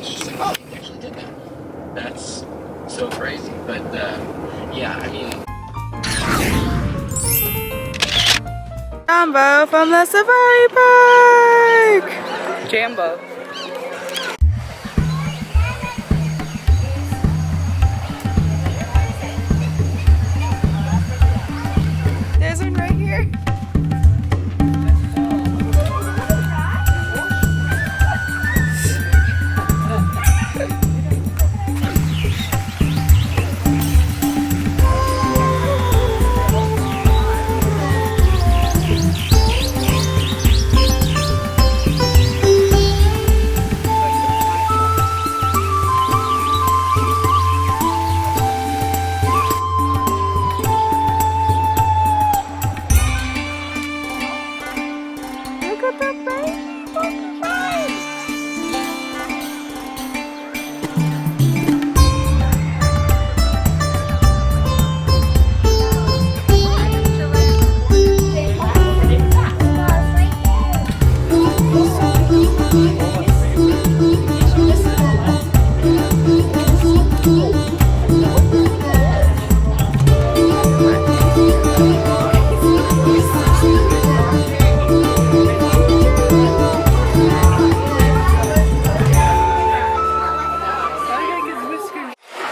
she's like, oh, you actually did that. That's so crazy. But yeah, I mean. Jambo from the Safari Park. Jambo. There's one right here.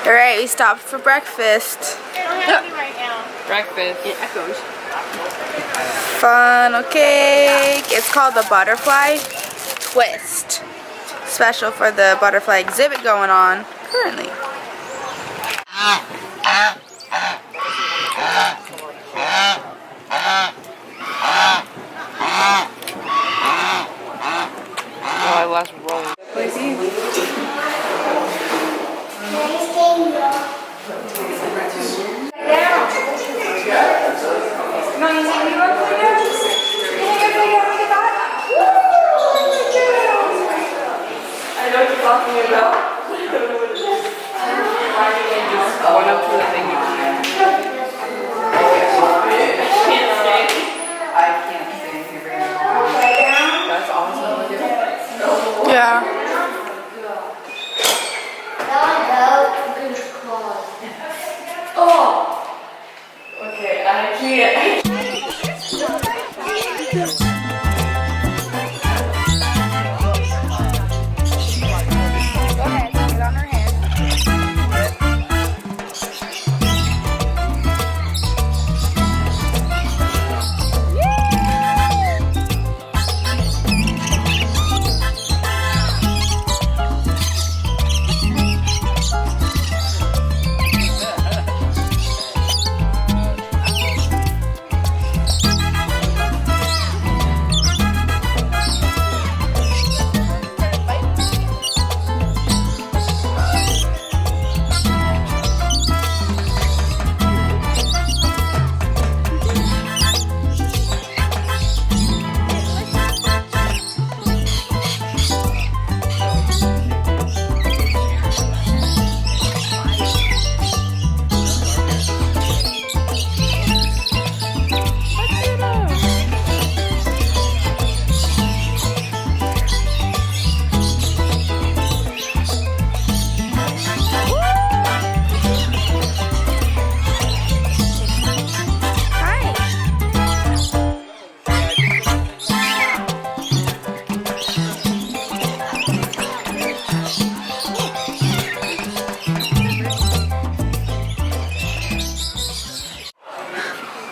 Alright, we stopped for breakfast. Breakfast. It echoes. Funnel cake. It's called the Butterfly Twist. Special for the butterfly exhibit going on currently. Oh, I lost roll. I know what you're talking about. I went up to the thing. I can't stand here very long. That's awesome. Yeah. Oh! Okay, I can't. Go ahead, get on her hand.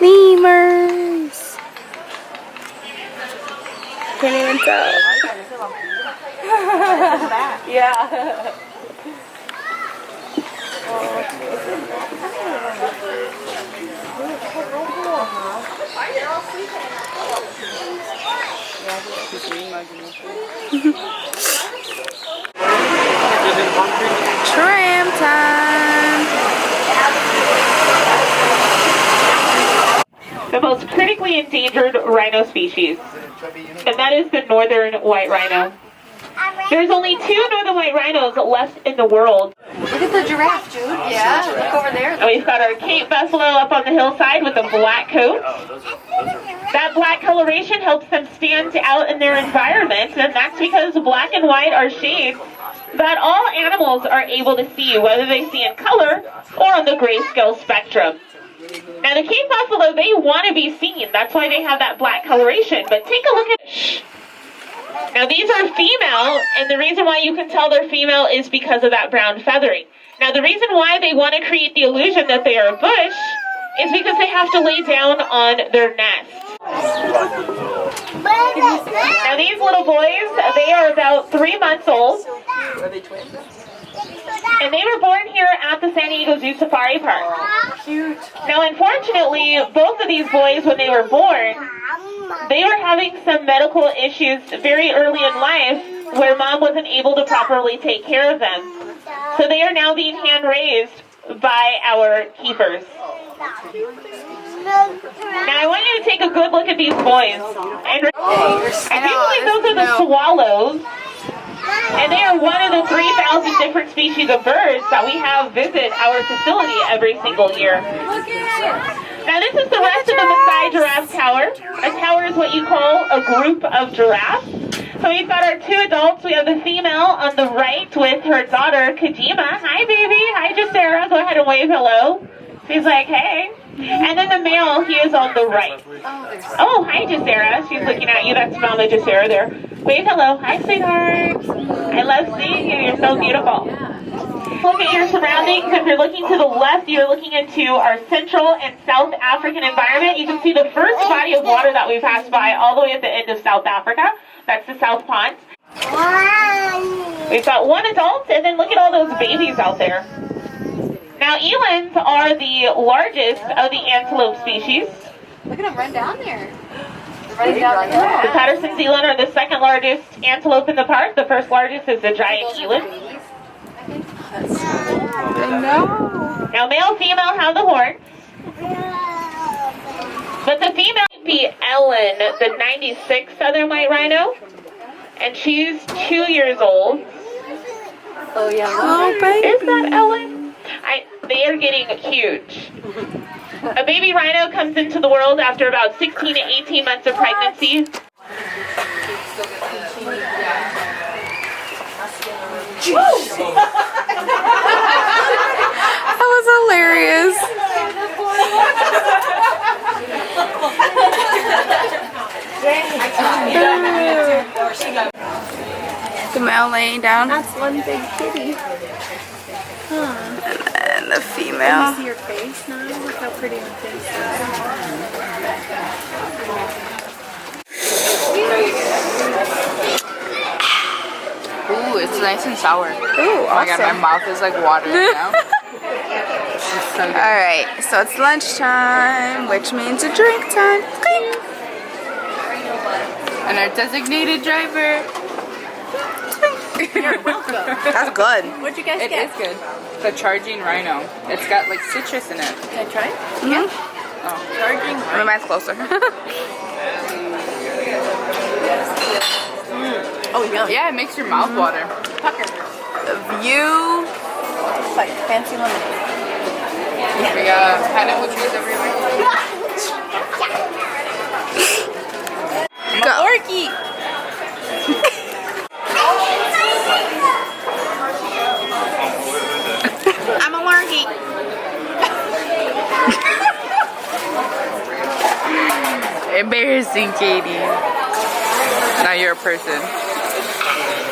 Lemurs. Can't even tell. Yeah. Tram time. The most critically endangered rhino species, and that is the northern white rhino. There's only 2 northern white rhinos left in the world. Look at the giraffe, Jude. Yeah, look over there. And we've got our Cape buffalo up on the hillside with a black coat. That black coloration helps them stand out in their environment, and that's because black and white are shades that all animals are able to see, whether they see in color or on the grayscale spectrum. Now the Cape buffalo, they want to be seen. That's why they have that black coloration. But take a look at it. Now these are female, and the reason why you can tell they're female is because of that brown feathering. Now the reason why they want to create the illusion that they are a bush is because they have to lay down on their nest. Now these little boys, they are about 3 months old. Are they twins? And they were born here at the San Diego Zoo Safari Park. Cute. Now unfortunately, both of these boys, when they were born, they were having some medical issues very early in life where mom wasn't able to properly take care of them. So they are now being hand-raised by our keepers. Now I want you to take a good look at these boys. And I do believe those are the swallows. And they are one of the 3,000 different species of birds that we have visit our facility every single year. Now this is the rest of the Maasai Giraffe Tower. A tower is what you call a group of giraffes. So we've got our 2 adults. We have the female on the right with her daughter, Kajima. Hi, baby. Hi, Jasera. Go ahead and wave hello. She's like, hey. And then the male, he is on the right. Oh, hi, Jasera. She's looking at you. That's Mama Jasera there. Wave hello. Hi, sweetheart. I love seeing you. You're so beautiful. Look at your surroundings. If you're looking to the left, you're looking into our Central and South African environment. You can see the first body of water that we passed by all the way at the end of South Africa. That's the South Pond. We've got 1 adult, and then look at all those babies out there. Now, elands are the largest of the antelope species. Look at them run down there. Running down The Patterson's eland are the second largest antelope in the park. The first largest is the giant eland. Now, male, female have the horns. But the female would be Ellen, the 96 southern white rhino. And she's 2 years old. Oh, yeah. Is that Ellen? They are getting huge. A baby rhino comes into the world after about 16 to 18 months of pregnancy. That was hilarious. The male laying down. That's one big kitty. And the female. See your face now? Look how pretty your face Ooh, it's nice and sour. Ooh, Oh my god, my mouth is like watering now. It's so good. Alright, so it's lunchtime, which means a drink time. Clink. And our designated driver. You're welcome. That's good. What'd you guys It get? is good. The charging rhino. It's got like citrus in it. Can I try it? Yeah. Oh. Charging. My mine's closer. Oh, yum. Yeah, it makes your mouth water. Pucker. The view. It's like fancy lemonade. We got pineapple trees everywhere. Go. Orky. I'm a larky. Embarrassing, Katie. Now you're a person.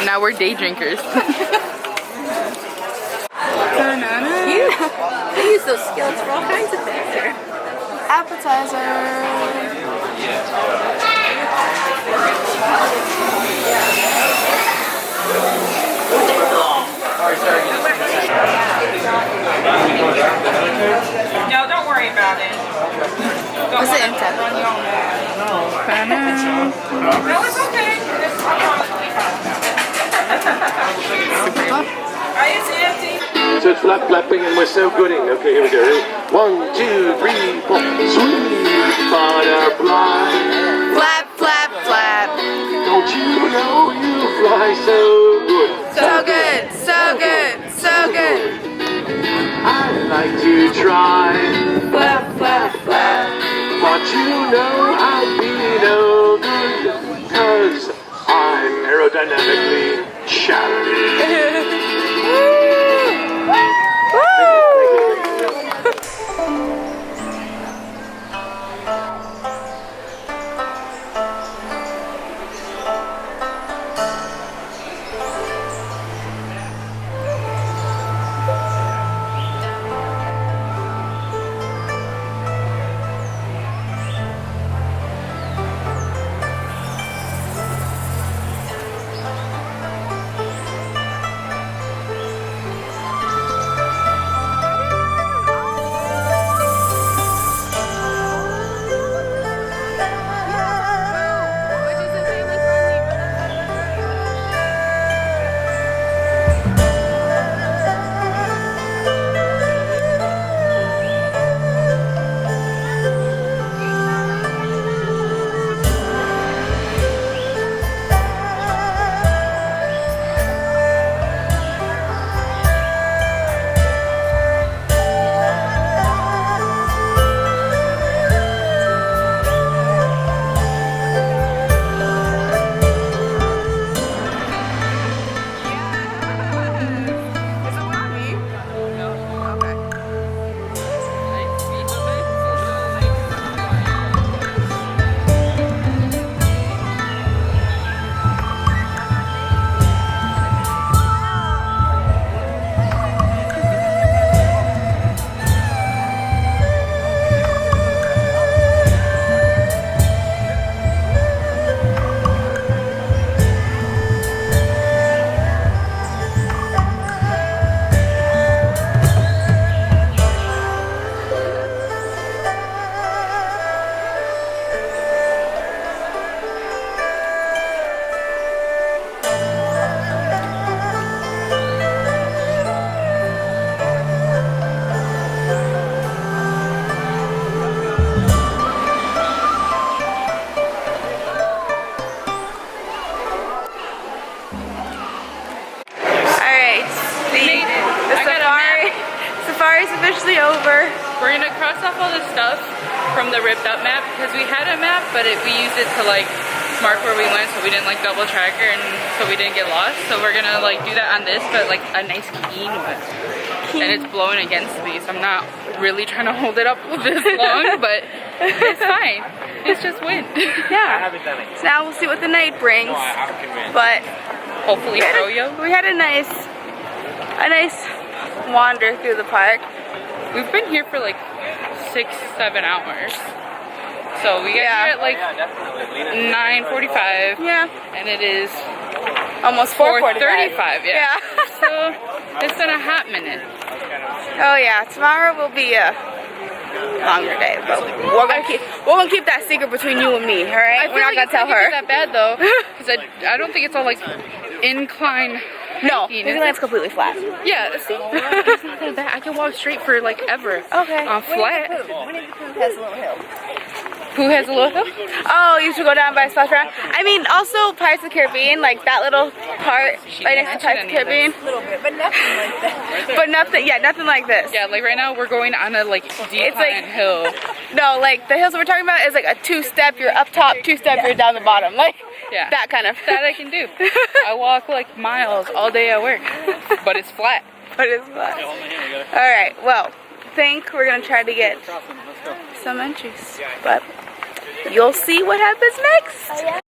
Now we're day drinkers. They use those skills for all kinds of things here. Appetizer. No, don't worry about it. What's the inside? No, it's okay. It's empty. So it's flapping and we're so gooding. Okay, here we go. 1, 2, 3, 4. Sweet butterfly. Flap, flap, flap. Don't you know you fly so good? So good, so good, so good. I'd like to try. Flap, flap, flap. But you know I'd be no good. 'Cause I'm aerodynamically challenged. safari's officially over. We're gonna cross off all the stuff from the ripped up map because we had a map, but we used it to like mark where we went, so we didn't like double tracker and so we didn't get lost. So we're gonna like do that on this, but like a nice keen one. And it's blowing against me, so I'm not really trying to hold it up this long, but it's fine. It's just wind. Yeah. So now we'll see what the night brings. But Hopefully froyo. we had a nice wander through the park. We've been here for like 6-7 hours. So we got here at like 9:45. Yeah. And it is Almost 4:45. Yeah. So it's been a hot minute. Oh yeah. Tomorrow will be a longer day, but we're gonna keep that secret between you and me. All right. We're not gonna tell her. It's not that bad though, because I don't think it's all like incline. No, hiking, we is think it? it's completely flat. Yeah, see, it's not that bad. I can walk straight for like ever. Okay. On flat. Winnie the Pooh has a little hill. Who has a little hill? Oh, you should go down by Splash Mountain. I mean, also Pirates of the Caribbean, like that little part right next to Pirates of the Caribbean. A little bit, but nothing like that. But nothing, yeah, nothing like this. Yeah, like right now we're going on a like decline like- hill. No, like the hills we're talking about is like a 2-step. You're up top, 2-step. You're down the bottom. Like Yeah. that kind of. That I can do. I walk like miles all day at work, but it's flat. But it's fun. All right. Well, I think we're gonna try to get some entries, but you'll see what happens next.